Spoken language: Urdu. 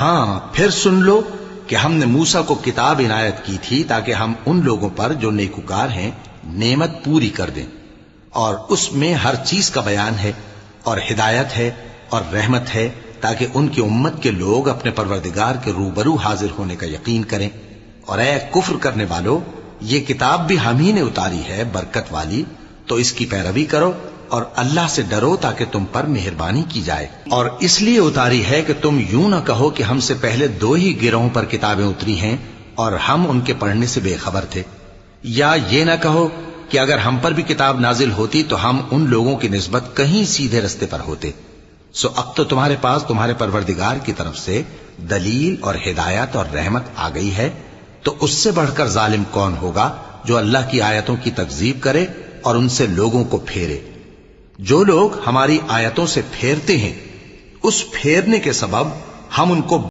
ہاں پھر سن لو کہ ہم نے موسیٰ کو کتاب عنایت کی تھی تاکہ ہم ان لوگوں پر جو نیکوکار ہیں نعمت پوری کر دیں، اور اس میں ہر چیز کا بیان ہے اور ہدایت ہے اور رحمت ہے، تاکہ ان کی امت کے لوگ اپنے پروردگار کے روبرو حاضر ہونے کا یقین کریں۔ اور اے کفر کرنے والو، یہ کتاب بھی ہم ہی نے اتاری ہے برکت والی، تو اس کی پیروی کرو اور اللہ سے ڈرو تاکہ تم پر مہربانی کی جائے۔ اور اس لیے اتاری ہے کہ تم یوں نہ کہو کہ ہم سے پہلے 2 ہی گروہوں پر کتابیں اتری ہیں اور ہم ان کے پڑھنے سے بے خبر تھے، یا یہ نہ کہو کہ اگر ہم پر بھی کتاب نازل ہوتی تو ہم ان لوگوں کی نسبت کہیں سیدھے رستے پر ہوتے۔ سو اب تو تمہارے پاس تمہارے پروردگار کی طرف سے دلیل اور ہدایت اور رحمت آ گئی ہے، تو اس سے بڑھ کر ظالم کون ہوگا جو اللہ کی آیتوں کی تکذیب کرے اور ان سے لوگوں کو پھیرے۔ جو لوگ ہماری آیتوں سے پھیرتے ہیں، اس پھیرنے کے سبب ہم ان کو